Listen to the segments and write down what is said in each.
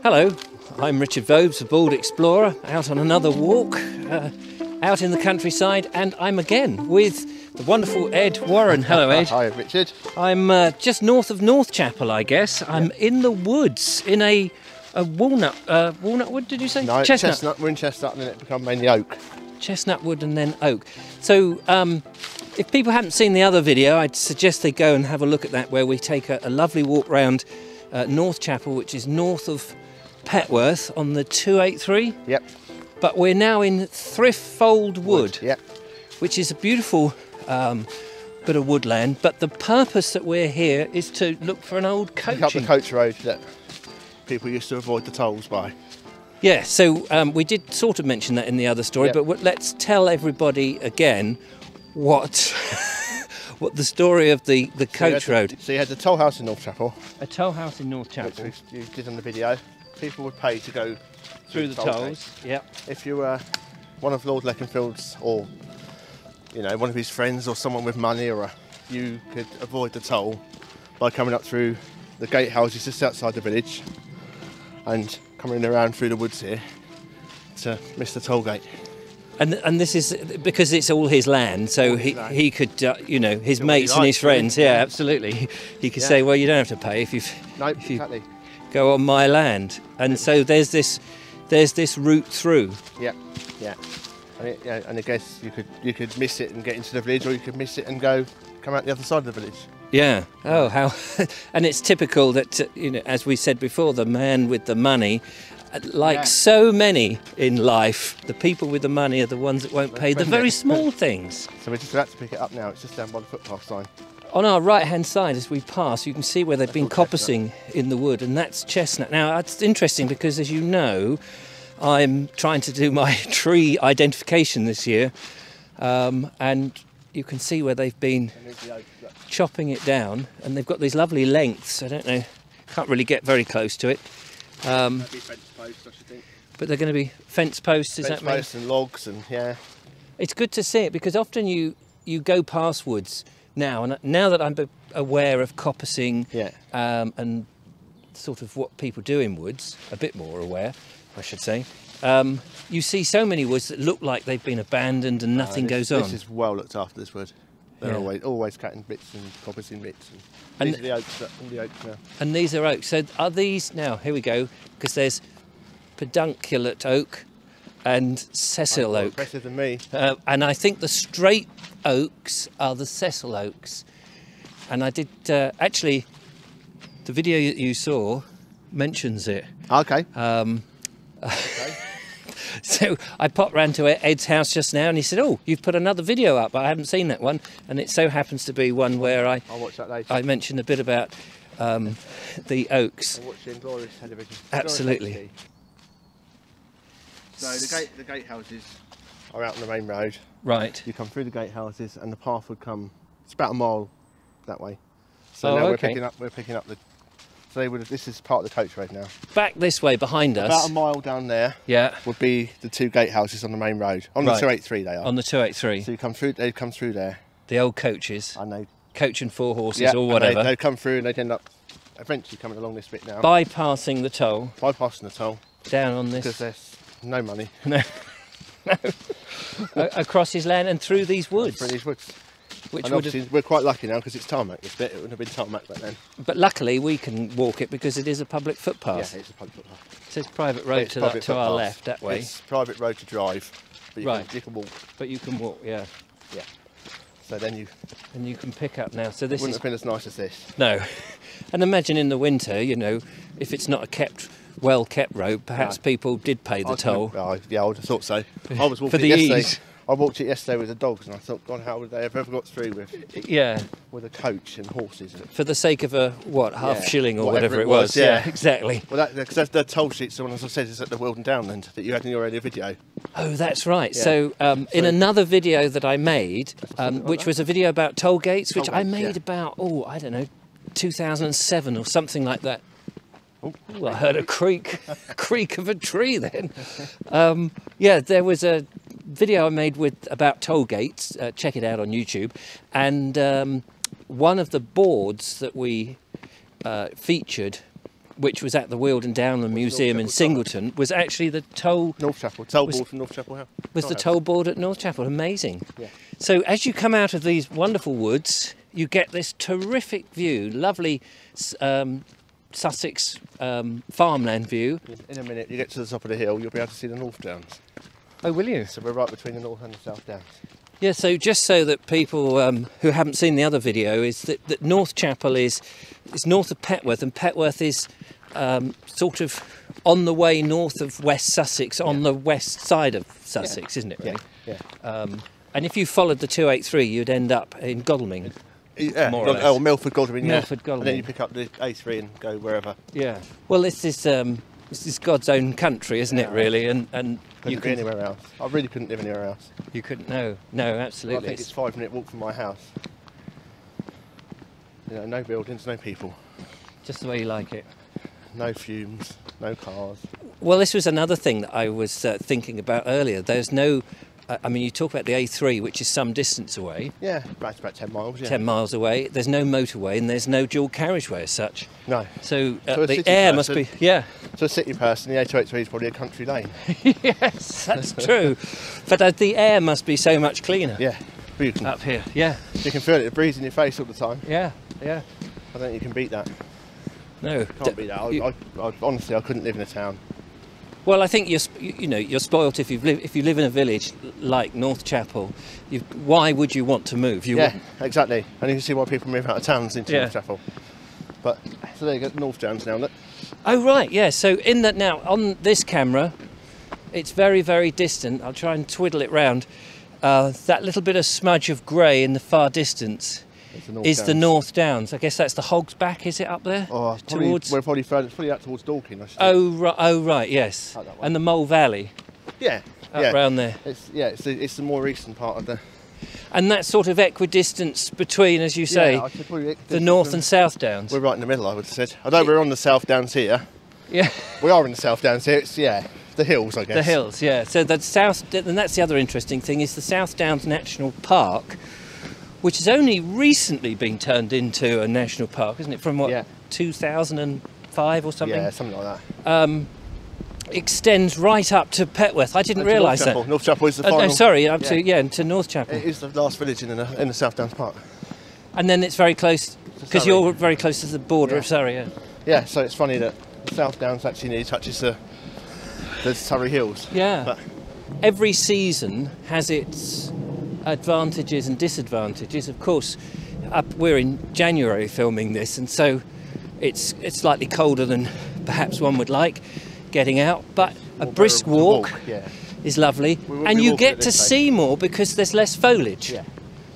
Hello, I'm Richard Vobes, a bald explorer, out on another walk, out in the countryside, and I'm again with the wonderful Ed Warren. Hello, Ed. Hi, Richard. I'm just north of Northchapel, I guess. I'm in the woods, in a walnut wood, did you say? No, chestnut. We're in chestnut and then it becomes mainly oak. Chestnut wood and then oak. So, if people haven't seen the other video, I'd suggest they go and have a look at that, where we take a lovely walk round Northchapel, which is north of Petworth on the 283. Yep. But we're now in Frithfold Wood, Yep. which is a beautiful bit of woodland. But the purpose that we're here is to look for an old coaching. Pick up the coach road that people used to avoid the tolls by. Yeah, so we did sort of mention that in the other story, Yep. but let's tell everybody again what what the story of the coach road. So you had the toll house in Northchapel, A toll house in Northchapel. which you did on the video. People would pay to go Through the tolls. Yep. If you were one of Lord Leconfield's, or one of his friends, or someone with money, you could avoid the toll by coming up through the gatehouses just outside the village and coming around through the woods here to miss the toll gate. And this is because it's all his land, so he could, his mates and his friends, really. yeah, absolutely. He could say, well, you don't have to pay if you Exactly. go on my land. And so there's this route through. Yeah, yeah. And I guess you could miss it and get into the village, or you could miss it and come out the other side of the village. Yeah. Oh, how! And it's typical that as we said before, the man with the money, like so many in life, the people with the money are the ones that won't pay the very small things. So we're just about to pick it up now. It's just down by the footpath sign. On our right-hand side, as we pass, you can see where they've been coppicing in the wood, and that's chestnut. Now, it's interesting because, as you know, I'm trying to do my tree identification this year, and you can see where they've been chopping it down, and they've got these lovely lengths. I don't know, can't really get very close to it. That'd be fence posts, I should think. But they're going to be fence posts, is that Fence posts and logs, and yeah. It's good to see it, because often you go past woods now, and now that I'm aware of coppicing and sort of what people do in woods, a bit more aware, I should say, you see so many woods that look like they've been abandoned and nothing goes on. This is well looked after, this wood. They're always cutting bits and coppicing bits. And these are the oaks, all the oaks now. And these are oaks. So are these, now here we go, because there's pedunculate oak and sessile oak. Better than me. And I think the straight oaks are the sessile oaks. And I did, actually, the video that you saw mentions it. Okay. So I popped round to Ed's house just now, and he said, "Oh, you've put another video up. I haven't seen that one." And it so happens to be one where I'll watch that later. I mentioned a bit about the oaks. I'll watch the Glorious television. Absolutely. So the gatehouses are out on the main road. Right. You come through the gatehouses, and the path would come. It's about a mile that way. So now we're picking up the. So this is part of the coach road now. Back this way behind us. About a mile down there. Yeah. Would be the two gatehouses on the main road. On the 283 they are. On the 283. So you come through. They'd come through there. The old coaches. I know. Coach and four horses or whatever. They'd come through and they'd end up eventually coming along this bit now. Bypassing the toll. Bypassing the toll. Down on this. Because there's no money. No. Across his land and through these woods. Through these woods. Which and obviously we're quite lucky now because it's tarmac this bit. It wouldn't have been tarmac back then. But luckily we can walk it because it is a public footpath. Yeah, it's a public footpath. It says private road to our left, that way. It's private road to drive, but you can walk. But you can walk, yeah. Yeah. So then you... And you can pick up now. So this wouldn't have been as nice as this. No. And imagine in the winter, if it's not a well-kept road, perhaps people did pay the toll. Yeah, I would have thought so. I was walking for the yesterday. ease. I walked it yesterday with the dogs, and I thought, God, how would they have ever got through with a coach and horses? For the sake of half shilling or whatever it was. Yeah, exactly. Well, because the toll sheets, the one, as I said, is at the Weald Downland that you had in your earlier video. Oh, that's right. Yeah. So, in another video that I made, which was a video about toll gates, which I made about, 2007 or something like that. Oh, I heard a creak of a tree then. There was a video I made about toll gates. Check it out on YouTube. And one of the boards that we featured which was at the Weald and Downland Museum in Singleton, was actually the toll... Northchapel, toll board from Northchapel House. Was the toll board at Northchapel. Amazing. Yeah. So as you come out of these wonderful woods, you get this terrific view, lovely Sussex farmland view. In a minute, you get to the top of the hill, you'll be able to see the North Downs. Oh, will you? So we're right between the North and the South Downs. Yeah, so just so that people who haven't seen the other video, is that Northchapel is north of Petworth, and Petworth is sort of on the way north of West Sussex, on the west side of Sussex, isn't it, really? Yeah. And if you followed the 283, you'd end up in Godalming. Yeah, more or less. Oh, Milford, Godalming, Milford, Godalming. And then you pick up the A3 and go wherever. Yeah. Well, this is God's own country, isn't it, really? And you couldn't be anywhere else. I really couldn't live anywhere else. You couldn't, no, absolutely. I think it's a 5-minute walk from my house. You know, no buildings, no people. Just the way you like it. No fumes, no cars. Well, this was another thing that I was thinking about earlier. There's no, I mean, you talk about the A3, which is some distance away. Yeah, about 10 miles, yeah. 10 miles away. There's no motorway and there's no dual carriageway as such. No. So the air must be, yeah. To a city person, the A283 is probably a country lane. Yes, that's true. But the air must be so much cleaner. Yeah. But you can, up here, yeah. You can feel it, it breathes in your face all the time. Yeah. I don't think you can beat that. No. Can't beat that. I honestly, I couldn't live in a town. Well, I think you're spoilt if you live in a village like Northchapel. Why would you want to move? Exactly. And you can see why people move out of towns into Northchapel. But so there you go, North Downs now. Look. Oh right, yeah. So in that now on this camera, it's very, very distant. I'll try and twiddle it round. That little bit of smudge of grey in the far distance is the North Downs. I guess that's the Hog's Back, is it up there? Oh, we're probably further out towards Dorking. Oh right, yes. And the Mole Valley. Yeah, round there. It's the more recent part of the. And that sort of equidistance between, as you say, the North and South Downs. We're right in the middle, I would have said. Although we're on the South Downs here. Yeah. We are in the South Downs here. It's the hills, I guess. The hills, yeah. So the South, and that's the other interesting thing, is the South Downs National Park, which has only recently been turned into a national park, isn't it? From what, 2005 or something? Yeah, something like that. Extends right up to Petworth. I didn't realise that. Northchapel is the final. No, sorry, up to Northchapel. It is the last village in the South Downs Park. And then it's very close, because you're very close to the border of Surrey. Yeah. Yeah, so it's funny that the South Downs actually nearly touches the Surrey Hills. Yeah. But every season has its advantages and disadvantages. Of course, we're in January filming this, and so it's slightly colder than perhaps one would like getting out, but a brisk walk is lovely, and you get to see more because there's less foliage. Yeah,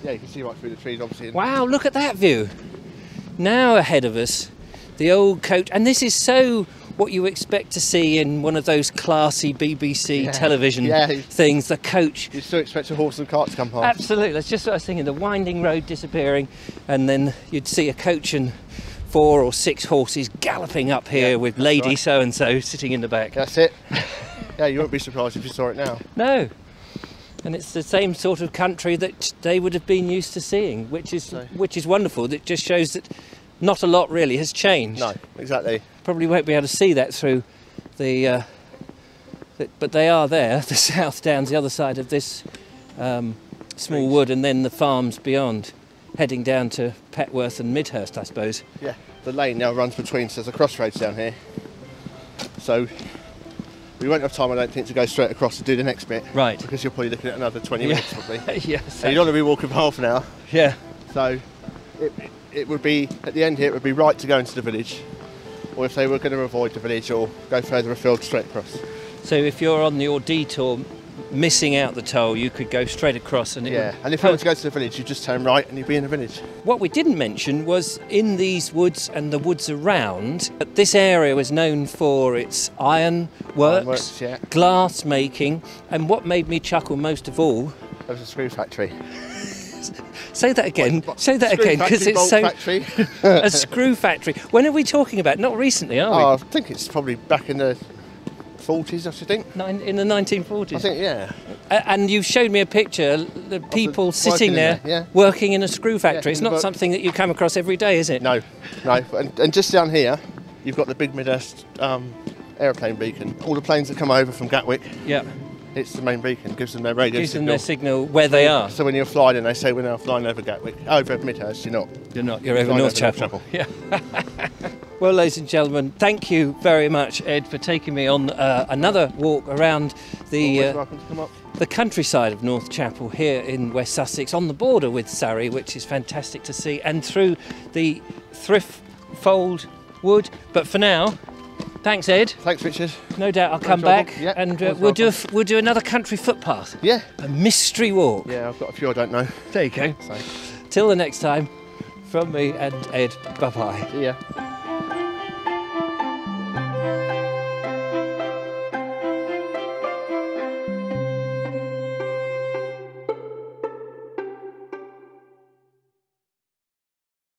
you can see right through the trees, obviously. Wow, look at that view. Now ahead of us, the old coach, and this is so what you expect to see in one of those classy BBC television things, the coach. You still expect a horse and cart to come past. Absolutely, that's just what I was thinking, the winding road disappearing, and then you'd see a coach and 4 or 6 horses galloping up here with Lady So-and-so sitting in the back. That's it. Yeah, you won't be surprised if you saw it now. No. And it's the same sort of country that they would have been used to seeing, which is wonderful. That just shows that not a lot really has changed. No, exactly. Probably won't be able to see that through the... but they are there, the South Downs, the other side of this small wood, and then the farms beyond, heading down to Petworth and Midhurst, I suppose. Yeah, the lane now runs between, so there's a crossroads down here. So we won't have time, I don't think, to go straight across to do the next bit. Right. Because you're probably looking at another 20 minutes, probably. Yes. And you don't want to be walking for half an hour. Yeah. So it would be, at the end here, it would be right to go into the village. Or if they were going to avoid the village or go further afield, straight across. So if you're on your detour, missing out the toll, you could go straight across and and if you want to go to the village, you just turn right and you'd be in the village. What we didn't mention was in these woods and the woods around, this area was known for its iron works, glass making, and what made me chuckle most of all... There was a screw factory. Say that again. Say that again, because it's so... Factory. A screw factory. When are we talking about? Not recently, are we? I think it's probably back in the 40s, I should think. In the 1940s? I think, yeah. And you showed me a picture, the people sitting there working in a screw factory. It's not something that you come across every day, is it? No. And just down here, you've got the big Midhurst aeroplane beacon. All the planes that come over from Gatwick, Yeah. it's the main beacon, gives them their radio Gives them signal. their signal where they are. So when you're flying, and they say we're now flying over Gatwick, over Midhurst, you're not. You're not. You're over Flying Northchapel. Yeah. Well, ladies and gentlemen, thank you very much, Ed, for taking me on another walk around Always welcome to come up. the countryside of Northchapel here in West Sussex, on the border with Surrey, which is fantastic to see, and through the Frithfold Wood. But for now, thanks, Ed. Thanks, Richard. No doubt I'll come trouble. back, Yeah, and always we'll do another country footpath, Yeah. a mystery walk. Yeah, I've got a few I don't know. There you go. So, Till the next time, from me and Ed. Bye bye. see ya.